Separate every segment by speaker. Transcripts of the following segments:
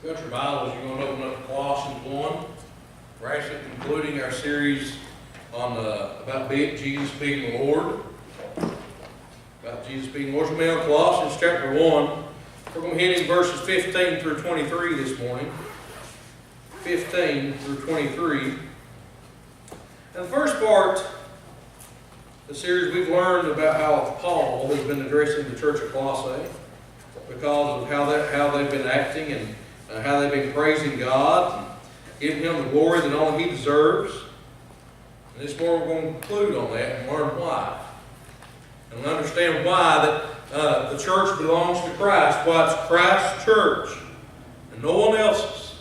Speaker 1: Got your Bibles, you're going to open up to Colossians 1. We're actually concluding our series on about Jesus being the Lord. About Jesus being the Lord. So we're on Colossians chapter 1. We're going to hit in verses 15 through 23 this morning. 15 through 23. And the first part of the series, we've learned about how Paul has been addressing the church of Colossae because of how they've been acting and how they've been praising God and giving Him the glory that only He deserves. And this morning we're going to conclude on that and learn why. And understand why that the church belongs to Christ, why it's Christ's church and no one else's.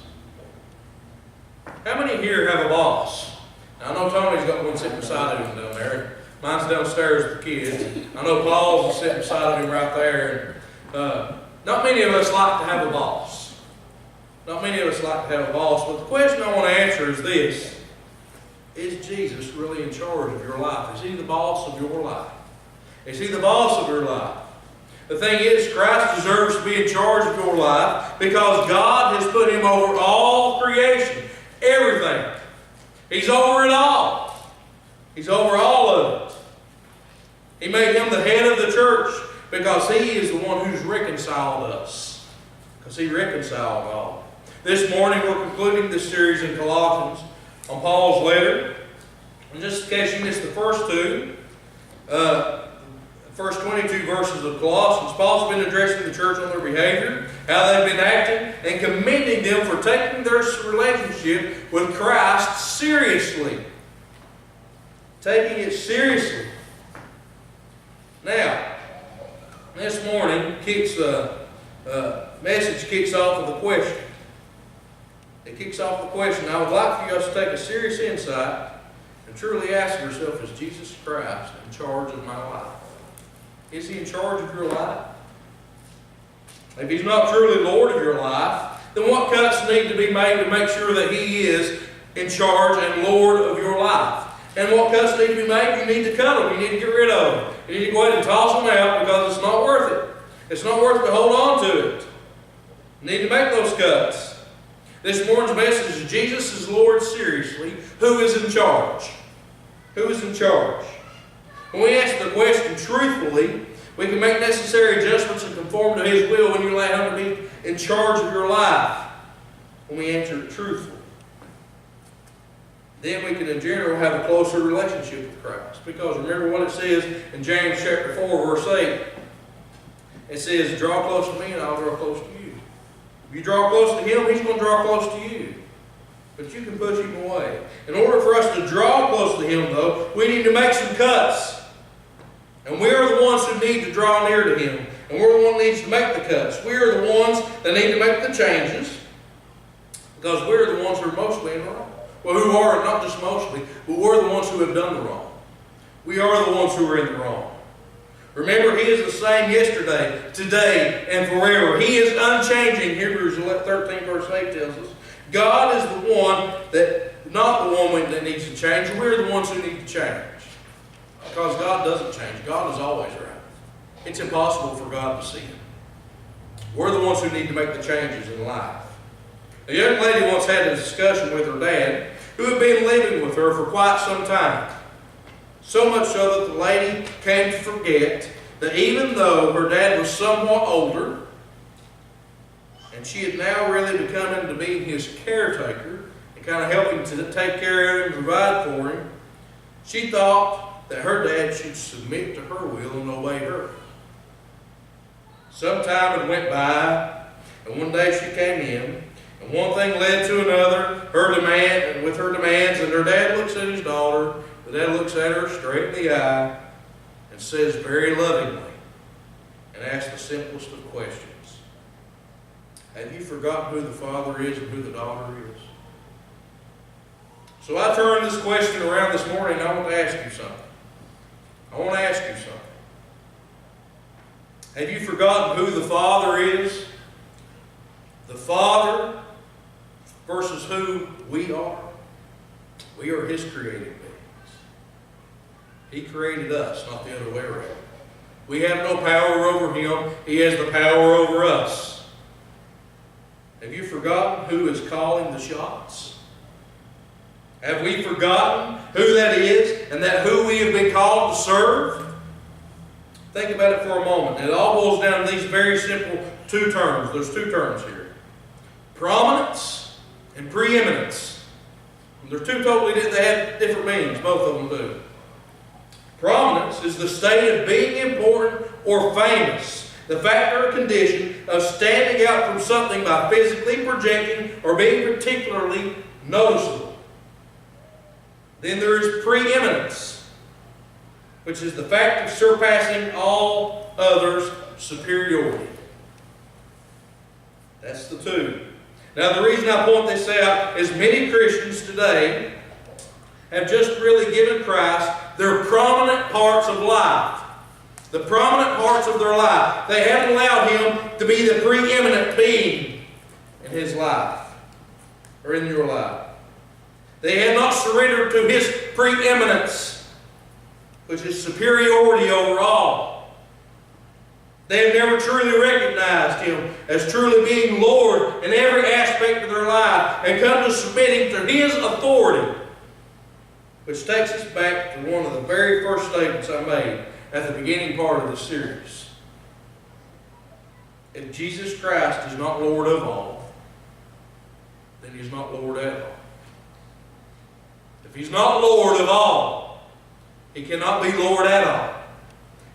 Speaker 1: How many here have a boss? Now, I know Tony's got one sitting beside him down there. Mine's downstairs with the kids. I know Paul's sitting beside him right there. And, not many of us like to have a boss. Not many of us like to have a boss, but the question I want to answer is this. Is Jesus really in charge of your life? Is He the boss of your life? Is He the boss of your life? The thing is, Christ deserves to be in charge of your life because God has put Him over all creation. Everything. He's over it all. He's over all of it. He made Him the head of the church because He is the one who's reconciled us. Because He reconciled all. This morning we're concluding this series in Colossians on Paul's letter. And just in case you missed the first first 22 verses of Colossians, Paul's been addressing the church on their behavior, how they've been acting, and commending them for taking their relationship with Christ seriously. Taking it seriously. Now, this morning message kicks off with a question. It kicks off the question. I would like for you guys to take a serious insight and truly ask yourself, is Jesus Christ in charge of my life? Is He in charge of your life? If He's not truly Lord of your life, then what cuts need to be made to make sure that He is in charge and Lord of your life? And what cuts need to be made? You need to cut them. You need to get rid of them. You need to go ahead and toss them out because it's not worth it. It's not worth it to hold on to it. You need to make those cuts. This morning's message is Jesus is Lord seriously. Who is in charge? Who is in charge? When we ask the question truthfully, we can make necessary adjustments and conform to His will when you allow Him to be in charge of your life. When we answer it truthfully. Then we can in general have a closer relationship with Christ. Because remember what it says in James chapter 4 verse 8. It says, draw close to me and I'll draw close to you. If you draw close to Him, He's going to draw close to you. But you can push Him away. In order for us to draw close to Him, though, we need to make some cuts. And we are the ones who need to draw near to Him. And we're the one who needs to make the cuts. We are the ones that need to make the changes. Because we're the ones who are mostly in the wrong. Well, who are, not just mostly, but we're the ones who have done the wrong. We are the ones who are in the wrong. Remember, He is the same yesterday, today, and forever. He is unchanging. Hebrews 13 verse 8 tells us. God is the one not the one that needs to change. We're the ones who need to change. Because God doesn't change. God is always right. It's impossible for God to sin. We're the ones who need to make the changes in life. A young lady once had a discussion with her dad, who had been living with her for quite some time. So much so that the lady came to forget that even though her dad was somewhat older, and she had now really become into being his caretaker, and kind of helping to take care of him and provide for him, she thought that her dad should submit to her will and obey her. Some time had went by, and one day she came in, and one thing led to another, with her demands, and her dad looks at his daughter. The dad looks at her straight in the eye and says very lovingly and asks the simplest of questions. Have you forgotten who the father is and who the daughter is? So I turn this question around this morning and I want to ask you something. I want to ask you something. Have you forgotten who the Father is? The Father versus who we are. We are His created beings. He created us, not the other way around. We have no power over Him. He has the power over us. Have you forgotten who is calling the shots? Have we forgotten who that is and that who we have been called to serve? Think about it for a moment. It all boils down to these very simple two terms. There's two terms here. Prominence and preeminence. They're two totally different. They have different meanings. Both of them do. Prominence is the state of being important or famous. The fact or condition of standing out from something by physically projecting or being particularly noticeable. Then there is preeminence, which is the fact of surpassing all others' superiority. That's the two. Now the reason I point this out is many Christians today have just really given Christ their prominent parts of life. The prominent parts of their life. They haven't allowed Him to be the preeminent being in His life or in your life. They have not surrendered to His preeminence, which is superiority over all. They have never truly recognized Him as truly being Lord in every aspect of their life and come to submitting to His authority. Which takes us back to one of the very first statements I made at the beginning part of this series. If Jesus Christ is not Lord of all, then He's not Lord at all. If He's not Lord of all, He cannot be Lord at all.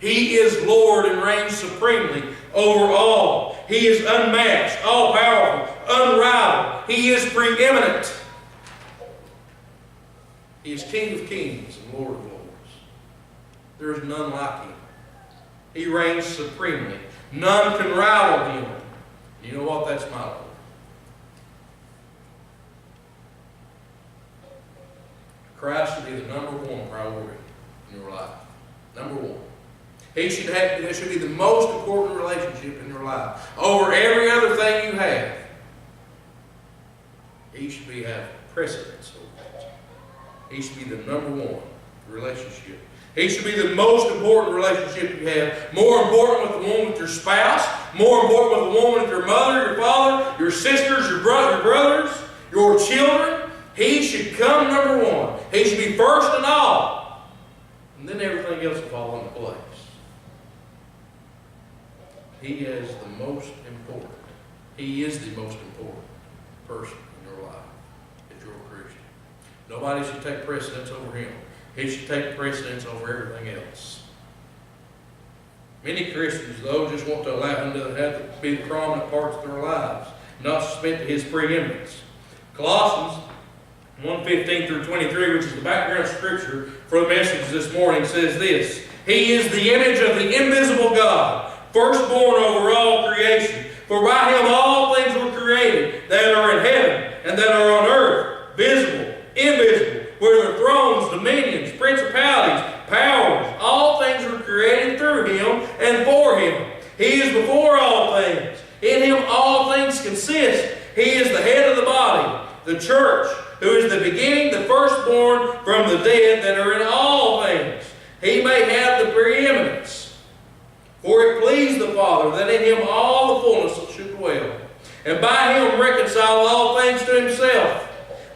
Speaker 1: He is Lord and reigns supremely over all. He is unmatched, all-powerful, unrivaled. He is preeminent. He is King of kings and Lord of lords. There is none like Him. He reigns supremely. None can rival Him. You know what? That's my Lord. Christ should be the number one priority in your life. Number one. There should be the most important relationship in your life. Over every other thing you have, He should have precedence over it. He should be the number one relationship. He should be the most important relationship you have. More important with the one with your spouse. More important with the woman with your mother, your father, your sisters, your brothers, your children. He should come number one. He should be first in all. And then everything else will fall into place. He is the most important. He is the most important person in your life if you're a Christian. Nobody should take precedence over Him. He should take precedence over everything else. Many Christians, though, just want to allow Him to have to be the prominent parts of their lives, not submit to His preeminence. Colossians 1:15 through 23, which is the background scripture for the message this morning, says this: He is the image of the invisible God, firstborn over all creation. For by Him all things were created, that are in heaven and that are on earth, visible, invisible, whether thrones, dominions, principalities, powers. All things were created through Him and for Him. He is before all things. In Him all things consist. He is the head of the body, the church, who is the beginning, the firstborn from the dead, that are in all things. He may have the preeminence. For it pleased the Father that in Him all the fullness should dwell, and by Him reconcile all things to Himself.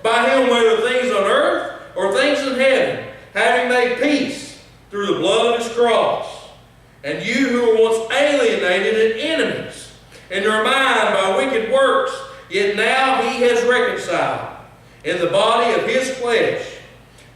Speaker 1: By Him, whether things on earth or things in heaven, having made peace through the blood of His cross. And you who were once alienated and enemies in your mind by wicked works, yet now He has reconciled in the body of His flesh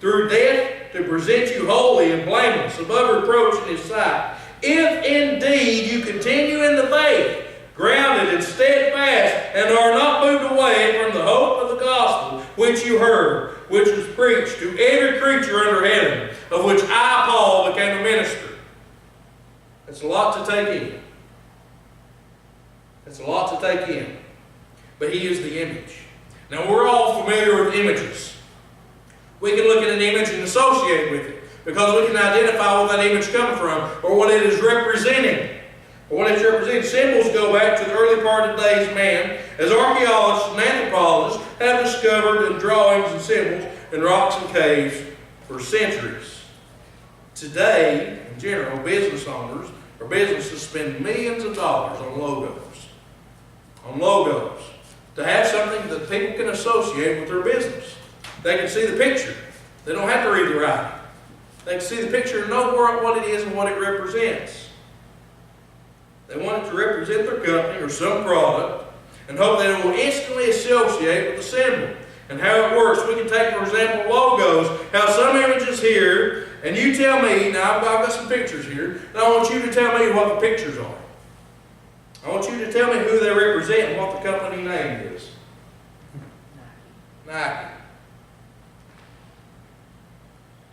Speaker 1: through death to present you holy and blameless above reproach in His sight. If indeed you continue in the faith, grounded and steadfast, and are not moved away from the hope of the gospel which you heard, which was preached to every creature under heaven, of which I, Paul, became a minister. That's a lot to take in. That's a lot to take in. But He is the image. Now we're all familiar with images. We can look at an image and associate with it, because we can identify where that image comes from, or what it is representing. Or what it's representing. Symbols go back to the early part of today's man, as archaeologists and anthropologists have discovered in drawings and symbols in rocks and caves for centuries. Today, in general, business owners or businesses spend millions of dollars on logos. On logos. to have something that people can associate with their business. They can see the picture. They don't have to read the writing. They can see the picture and know what it is and what it represents. They want it to represent their company or some product and hope that it will instantly associate with the symbol. And how it works, we can take, for example, logos, have some images here, and you tell me, now I've got some pictures here, and I want you to tell me what the pictures are. I want you to tell me who they represent and what the company name is. Nike.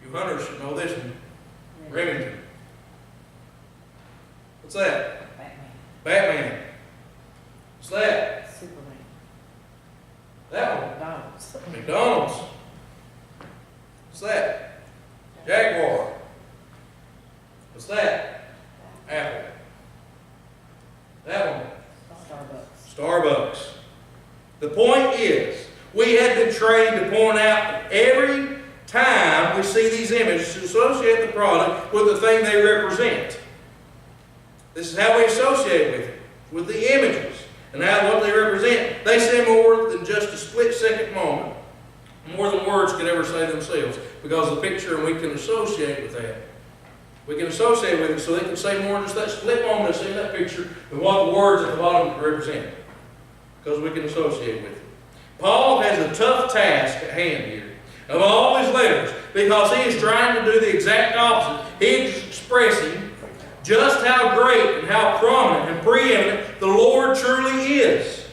Speaker 1: You hunters should know this one. Remington. What's that? Batman. What's that?
Speaker 2: Superman.
Speaker 1: That one.
Speaker 2: McDonald's.
Speaker 1: McDonald's. What's that? Jaguar. What's that? Apple. That one.
Speaker 2: Starbucks.
Speaker 1: Starbucks. The point is, we have been trained to point out every time we see these images to associate the product with the thing they represent. This is how we associate with it, with the images and what they represent. They say more than just a split-second moment, more than words can ever say themselves, because of the picture, and we can associate with that. We can associate with it so they can say more than just that split moment that's in that picture than what the words at the bottom represent, because we can associate with it. Paul has a tough task at hand here of all his letters, because he is trying to do the exact opposite. He is expressing just how great and how prominent and preeminent the Lord truly is.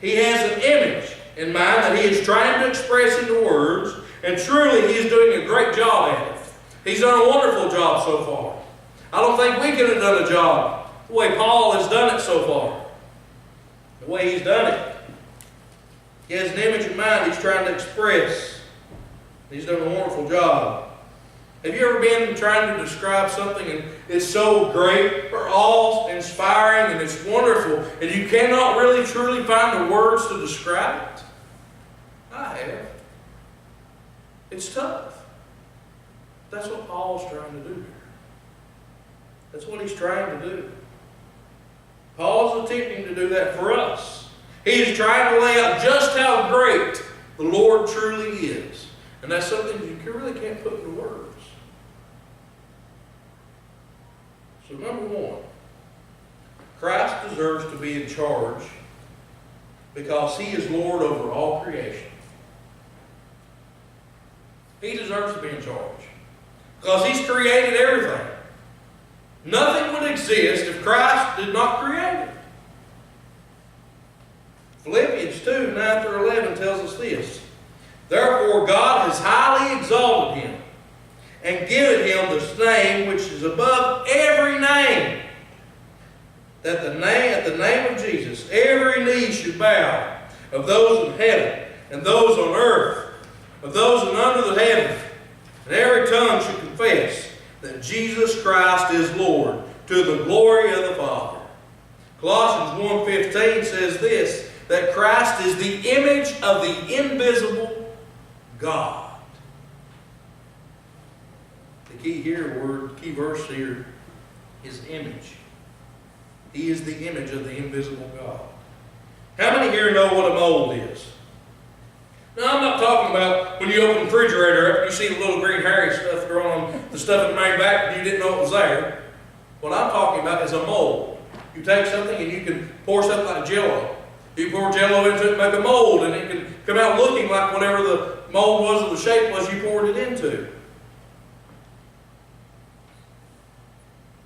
Speaker 1: He has an image in mind that he is trying to express into words, and truly he is doing a great job at it. He's done a wonderful job so far. I don't think we could have done a job the way Paul has done it so far. The way he's done it. He has an image in mind he's trying to express. He's done a wonderful job. Have you ever been trying to describe something and it's so great or awe-inspiring and it's wonderful and you cannot really truly find the words to describe it? I have. It's tough. That's what Paul's trying to do here. That's what he's trying to do. Paul's attempting to do that for us. He is trying to lay out just how great the Lord truly is. And that's something you really can't put into words. So number one, Christ deserves to be in charge because he is Lord over all creation. He deserves to be in charge because he's created everything. Nothing would exist if Christ did not create it. Philippians 2, 9 through 11 tells us this. Therefore God has highly exalted him and given him this name which is above every name, that at the name of Jesus every knee should bow, of those in heaven and those on earth, of those in under the heaven, and every tongue should confess that Jesus Christ is Lord, to the glory of the Father. Colossians 1:15 says this, that Christ is the image of the invisible God. The key verse here is image. He is the image of the invisible God. How many here know what a mold is? Now, I'm not talking about when you open the refrigerator up and you see the little green hairy stuff growing on the stuff in the main back and you didn't know it was there. What I'm talking about is a mold. You take something and you can pour something like Jell-O. You pour Jell-O into it and make a mold, and it can come out looking like whatever the mold was or the shape was you poured it into.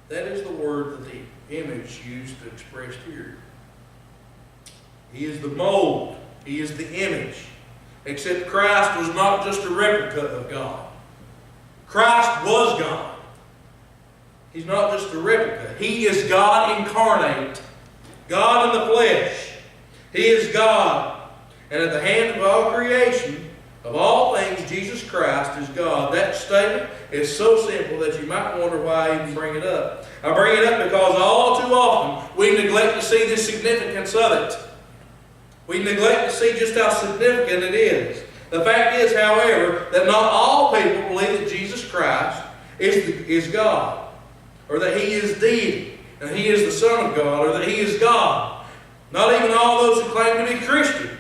Speaker 1: That is the word that the image used to express here. He is the mold. He is the image. Except Christ was not just a replica of God. Christ was God. He's not just a replica. He is God incarnate. God in the flesh. He is God. And at the hand of all creation, of all things, Jesus Christ is God. That statement is so simple that you might wonder why I even bring it up. I bring it up because all too often we neglect to see the significance of it. We neglect to see just how significant it is. The fact is, however, that not all people believe that Jesus Christ is God, or that he is deity, and he is the Son of God, or that he is God. Not even all those who claim to be Christians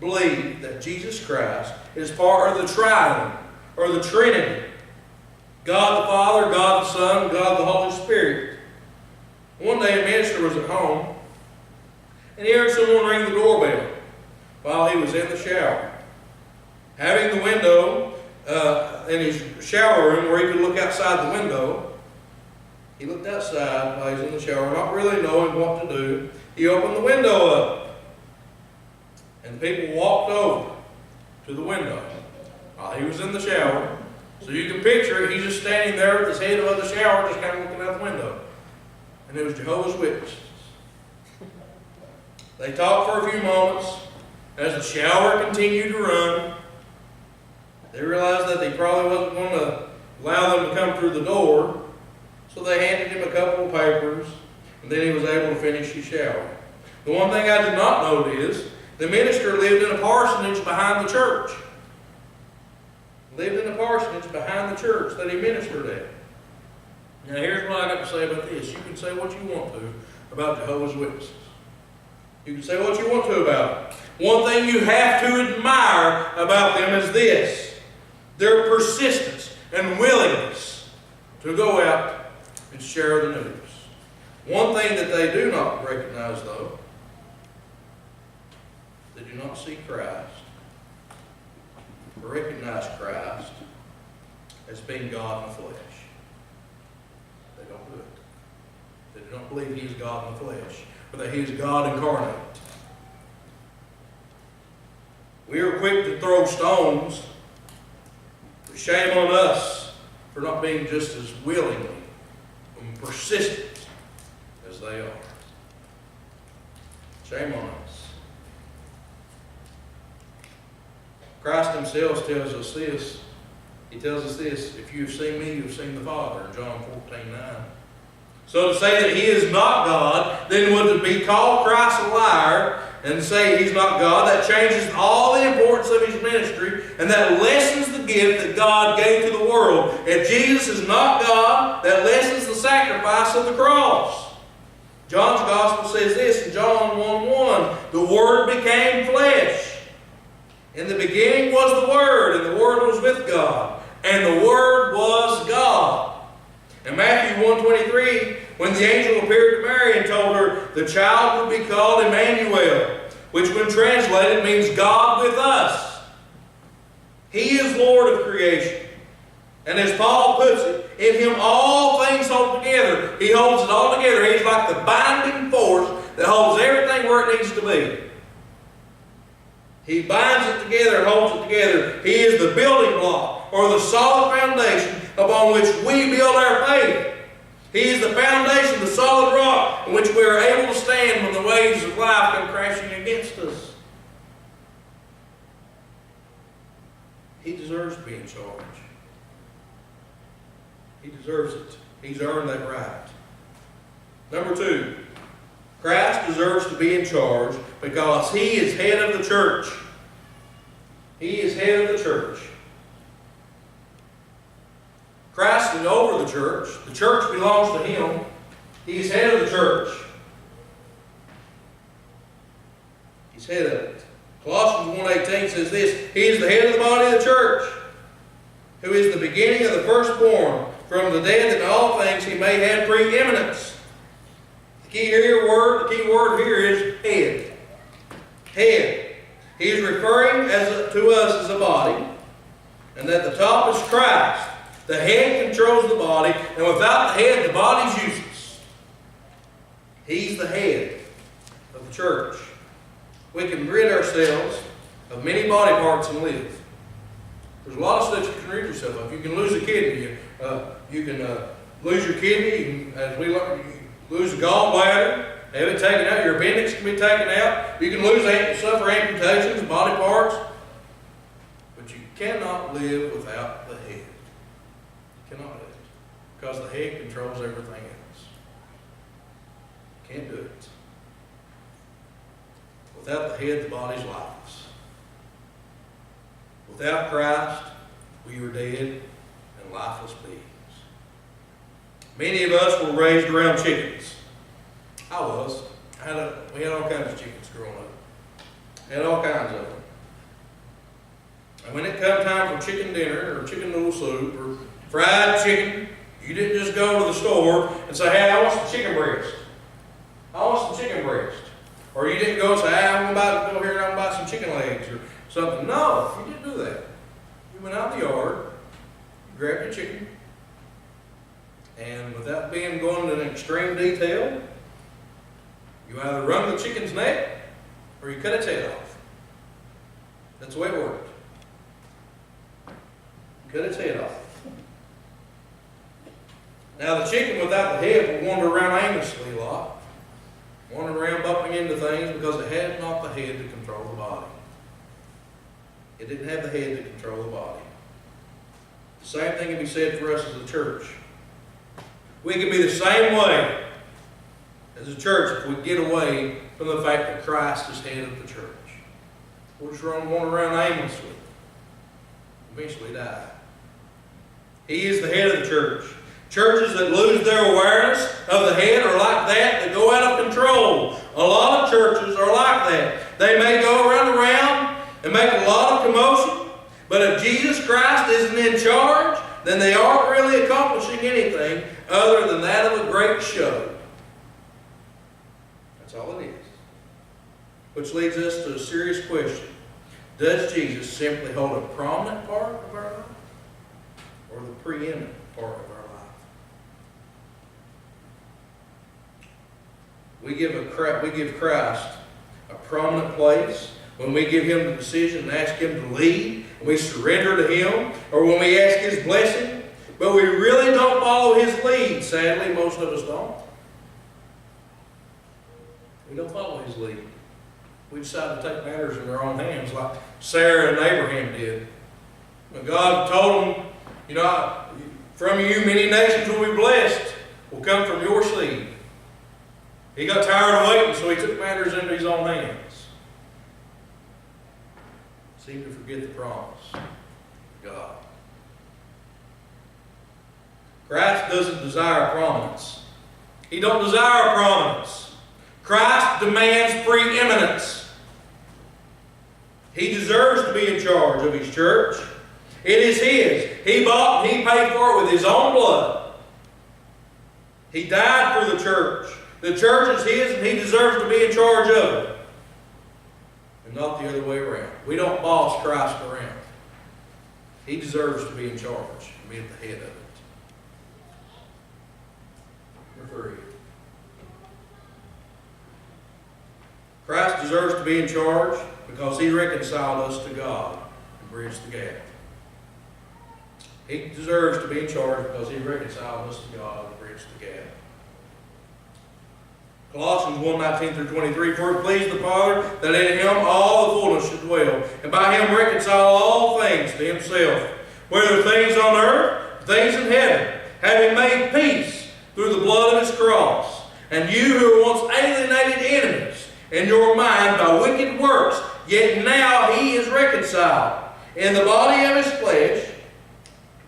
Speaker 1: believe that Jesus Christ is part of the triune, or the Trinity. God the Father, God the Son, God the Holy Spirit. One day a minister was at home, and he heard someone ring the doorbell while he was in the shower. Having the window in his shower room where he could look outside the window, he looked outside while he was in the shower, not really knowing what to do. He opened the window up, and people walked over to the window while he was in the shower. So you can picture it, he's just standing there at the head of the shower, just kind of looking out the window. And it was Jehovah's Witnesses. They talked for a few moments. As the shower continued to run, they realized that they probably wasn't going to allow them to come through the door. So they handed him a couple of papers, and then he was able to finish his shower. The one thing I did not note is, the minister lived in a parsonage behind the church. Lived in a parsonage behind the church that he ministered at. Now here's what I got to say about this. You can say what you want to about Jehovah's Witnesses. You can say what you want to about them. One thing you have to admire about them is this: their persistence and willingness to go out and share the news. One thing that they do not recognize, though, they do not see Christ or recognize Christ as being God in the flesh. They don't do it. They do not believe He is God in the flesh, or that He is God incarnate. We are quick to throw stones, but shame on us for not being just as willing and persistent as they are. Shame on us. Christ Himself tells us this. He tells us this: if you have seen me, you have seen the Father, in John 14:9. So to say that He is not God, then would be call Christ a liar and say He's not God. That changes all the importance of His ministry, and that lessens the gift that God gave to the world. If Jesus is not God, that lessens the sacrifice of the cross. John's Gospel says this in John 1:1, the Word became flesh. In the beginning was the Word, and the Word was with God, and the Word was God. In Matthew 1:23, when the angel appeared to Mary and told her the child would be called Emmanuel, which when translated means God with us. He is Lord of creation. And as Paul puts it, in Him all things hold together. He holds it all together. He's like the binding force that holds everything where it needs to be. He binds it together, holds it together. He is the building block, or the solid foundation upon which we build our faith. He is the foundation, the solid rock, on which we are able to stand when the waves of life come crashing against us. He deserves to be in charge. He deserves it. He's earned that right. Number 2, Christ deserves to be in charge because He is head of the church. He is head of the church. Christ is over the church. The church belongs to Him. He is head of the church. He's head of it. Colossians 1:18 says this: He is the head of the body of the church, who is the beginning of the firstborn from the dead, that in all things He may have preeminence. The key word here is head. Head. He is referring to us as a body, and that the top is Christ. The head controls the body, and without the head, the body's useless. He's the head of the church. We can rid ourselves of many body parts and live. There's a lot of stuff you can rid yourself of. You can lose a kidney. You can lose your kidney. You can, as we learn, you lose a gallbladder. Have it taken out. Your appendix can be taken out. You can suffer amputations, body parts. But you cannot live without the head. You cannot live. Because the head controls everything else. Can't do it. Without the head, the body's lifeless. Without Christ, we are dead and lifeless beings. Many of us were raised around chickens. I was. We had all kinds of chickens growing up. Had all kinds of them. And when it come time for chicken dinner or chicken noodle soup or fried chicken, you didn't just go to the store and say, hey, I want some chicken breast. I want some chicken breast. Or you didn't go and say, hey, I'm about to go here and I'm going to buy some chicken legs or something. No, you didn't do that. You went out in the yard, you grabbed your chicken, and without going into extreme detail, you either wrung the chicken's neck or you cut its head off. That's the way it worked. Cut its head off. Now the chicken without the head would wander around aimlessly a lot, wandering around bumping into things because it had not the head to control the body. It didn't have the head to control the body. The same thing can be said for us as a church. We can be the same way as a church if we get away from the fact that Christ is head of the church. We'll just wander around aimlessly. Eventually die. He is the head of the church. Churches that lose their awareness of the head are like that go out of control. A lot of churches are like that. They may go around and make a lot of commotion, but if Jesus Christ isn't in charge, then they aren't really accomplishing anything other than that of a great show. That's all it is. Which leads us to a serious question. Does Jesus simply hold a prominent part of our life or the preeminent part of our life? We give Christ a prominent place when we give Him the decision and ask Him to lead, and we surrender to Him, or when we ask His blessing, but we really don't follow His lead. Sadly, most of us don't. We don't follow His lead. We decide to take matters in our own hands like Sarah and Abraham did. When God told them, from you many nations will be blessed, will come from your seed. He got tired of waiting, so he took matters into his own hands. Seemed to forget the promise of God. Christ doesn't desire prominence. He don't desire prominence. Christ demands preeminence. He deserves to be in charge of His church. It is His. He bought and He paid for it with His own blood. He died for the church. The church is His and He deserves to be in charge of it. And not the other way around. We don't boss Christ around. He deserves to be in charge and be at the head of it. Number 3. Christ deserves to be in charge because He reconciled us to God and bridged the gap. He deserves to be in charge because He reconciled us to God and bridged the gap. Colossians 1:19-23, for it pleased the Father that in Him all the fullness should dwell, and by Him reconcile all things to Himself, whether things on earth, things in heaven, having made peace through the blood of His cross. And you who were once alienated enemies in your mind by wicked works, yet now He is reconciled in the body of His flesh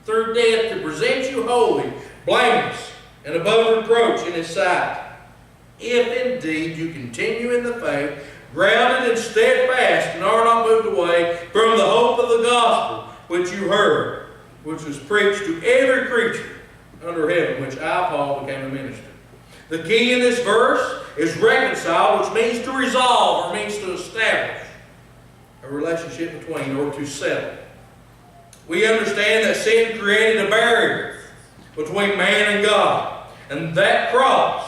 Speaker 1: through death to present you holy, blameless, and above reproach in His sight. If indeed you continue in the faith, grounded and steadfast, and are not moved away from the hope of the gospel which you heard, which was preached to every creature under heaven, which I, Paul, became a minister. The key in this verse is reconcile, which means to resolve, or means to establish a relationship between, or to settle. We understand that sin created a barrier between man and God. And that cross,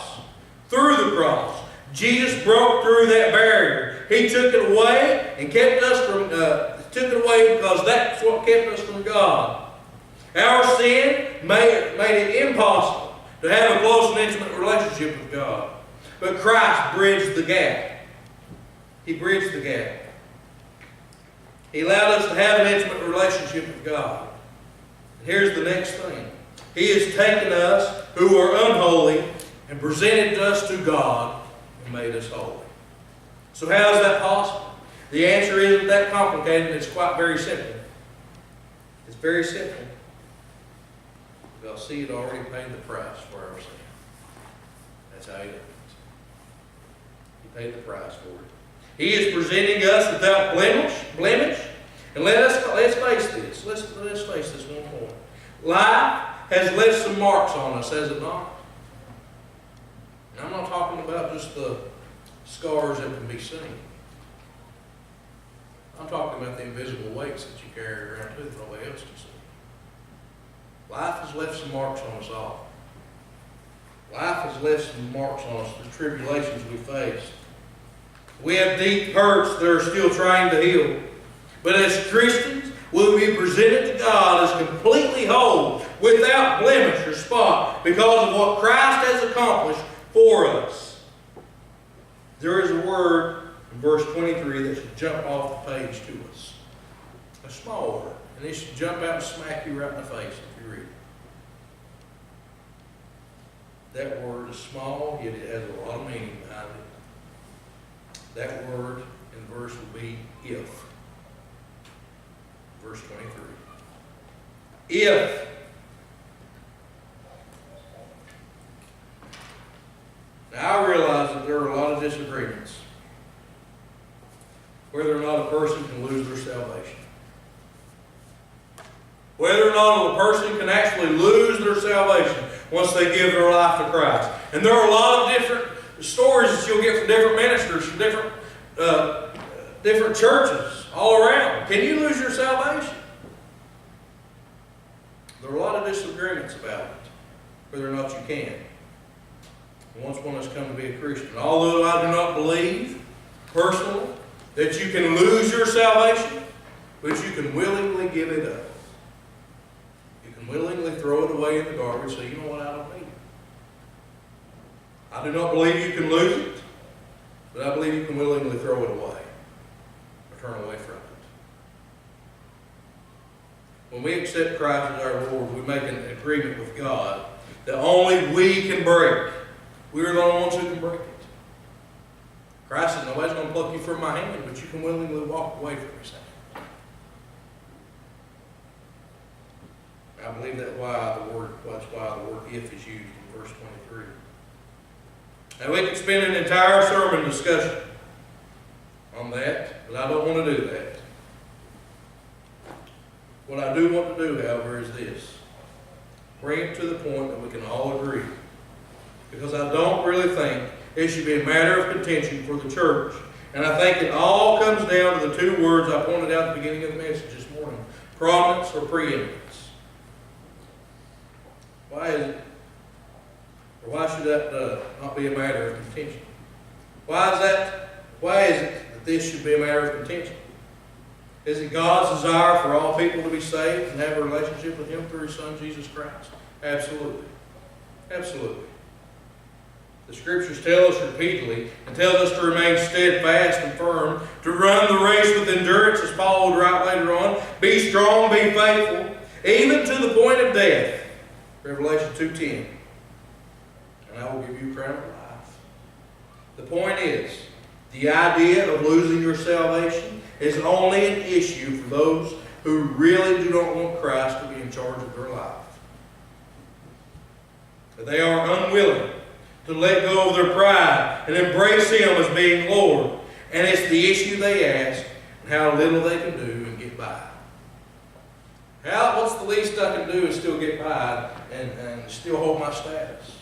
Speaker 1: through the cross, Jesus broke through that barrier. He took it away and kept us from, took it away because that's what kept us from God. Our sin made it impossible to have a close and intimate relationship with God. But Christ bridged the gap. He bridged the gap. He allowed us to have an intimate relationship with God. And here's the next thing. He has taken us who are unholy and presented us to God and made us holy. So how is that possible? The answer isn't that complicated. It's quite very simple. It's very simple. Because He had already paid the price for our sin. That's how He did it. paid the price for it. He is presenting us without blemish. And let's face this. Let's face this one point. Life has left some marks on us, has it not? And I'm not talking about just the scars that can be seen. I'm talking about the invisible weights that you carry around too that nobody else can see. Life has left some marks on us all. Life has left some marks on us, the tribulations we face. We have deep hurts that are still trying to heal. But as Christians, we'll be presented to God as completely whole, without blemish or spot, because of what Christ has accomplished for us. There is a word in verse 23 that should jump off the page to us. A small word. And it should jump out and smack you right in the face if you read it. That word is small, yet it has a lot of meaning behind it. That word in verse will be if. Verse 23. If. Now I realize that there are a lot of disagreements whether or not a person can lose their salvation. Whether or not a person can actually lose their salvation once they give their life to Christ. And there are a lot of different stories that you'll get from different ministers, from different churches all around. Can you lose your salvation? There are a lot of disagreements about it, whether or not you can. Once one has come to be a Christian. Although I do not believe, personally, that you can lose your salvation, but you can willingly give it up. You can willingly throw it away in the garbage, so you know what, I don't need it. I do not believe you can lose it, but I believe you can willingly throw it away, or turn away from it. When we accept Christ as our Lord, we make an agreement with God that only we can break. We are the only ones who can break it. Christ said, nobody's going to pluck you from my hand, but you can willingly walk away from his hand. I believe that's why the word if is used in verse 23. Now we could spend an entire sermon discussion on that, but I don't want to do that. What I do want to do, however, is this. Bring it to the point that we can all agree. Because I don't really think it should be a matter of contention for the church. And I think it all comes down to the two words I pointed out at the beginning of the message this morning. Prominence or preeminence. Why is it? Or why should that not be a matter of contention? Why is it that this should be a matter of contention? Is it God's desire for all people to be saved and have a relationship with him through his Son, Jesus Christ? Absolutely. Absolutely. The Scriptures tell us repeatedly and tells us to remain steadfast and firm, to run the race with endurance, as Paul would write later on. Be strong, be faithful, even to the point of death. Revelation 2:10. And I will give you a crown of life. The point is, the idea of losing your salvation is only an issue for those who really do not want Christ to be in charge of their life. They are unwilling to let go of their pride and embrace him as being Lord. And it's the issue they ask and how little they can do and get by. What's the least I can do is still get by and still hold my status?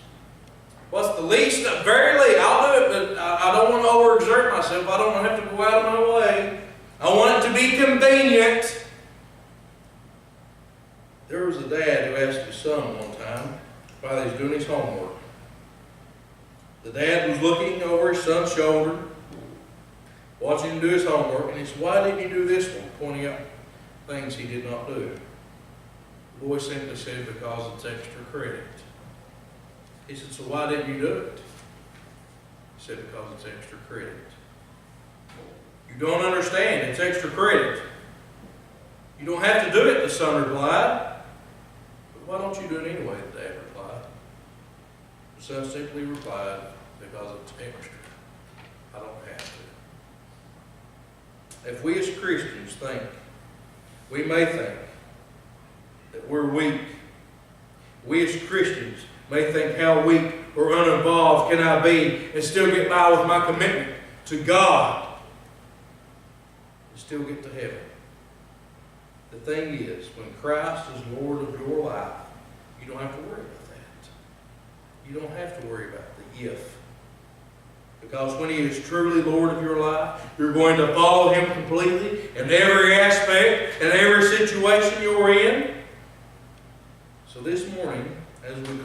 Speaker 1: What's the least, very least, I'll do it, but I don't want to overexert myself. I don't want to have to go out of my way. I want it to be convenient. There was a dad who asked his son one time while he was doing his homework. The dad was looking over his son's shoulder, watching him do his homework, and he said, "Why didn't you do this one?" Pointing out things he did not do. The boy simply said, "Because it's extra credit." He said, "So why didn't you do it?" He said, "Because it's extra credit." You don't understand, it's extra credit. You don't have to do it, the son replied. "But why don't you do it anyway?" the dad replied. The son simply replied, "Because it's extra. I don't have to." If we as Christians we may think that we're weak. We as Christians may think, how weak or uninvolved can I be and still get by with my commitment to God and still get to heaven. The thing is, when Christ is Lord of your life, you don't have to worry about that. You don't have to worry about the if. Because when He is truly Lord of your life, you're going to follow Him completely in every aspect, in every situation you're in. So this morning, as we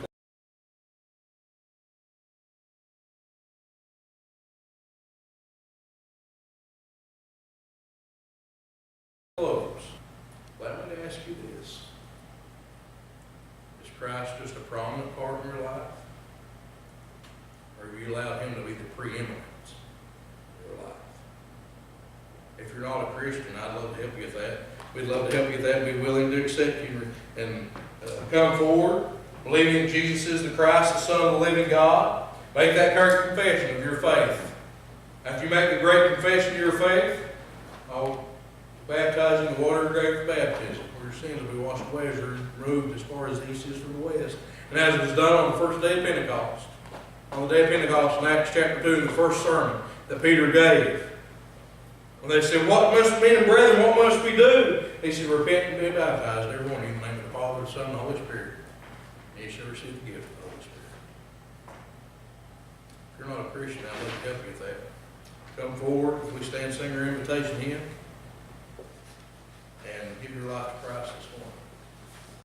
Speaker 1: close, allow me to ask you this. Is Christ just a prominent part in your life? Or have you allowed Him to be the preeminence in your life? If you're not a Christian, I'd love to help you with that. We'd love to help you with that. Be willing to accept you and come forward, believing that Jesus is the Christ, the Son of the living God. Make that current confession of your faith. After you make the great confession of your faith, I'll baptize you in the water of great baptism, where your sins will be washed away as they're removed as far as the east is from the west. And as it was done on the first day of Pentecost, on the day of Pentecost in Acts chapter 2, in the first sermon that Peter gave, when they said, "What must men and brethren, what must we do?" He said, "Repent and be baptized, every one of you, in the name of the Father, the Son, and the Holy Spirit. And you shall receive the gift of the Holy Spirit." If you're not a Christian, I'd love to help you with that. Come forward as we stand, sing our invitation hymn, and give your life to Christ this morning.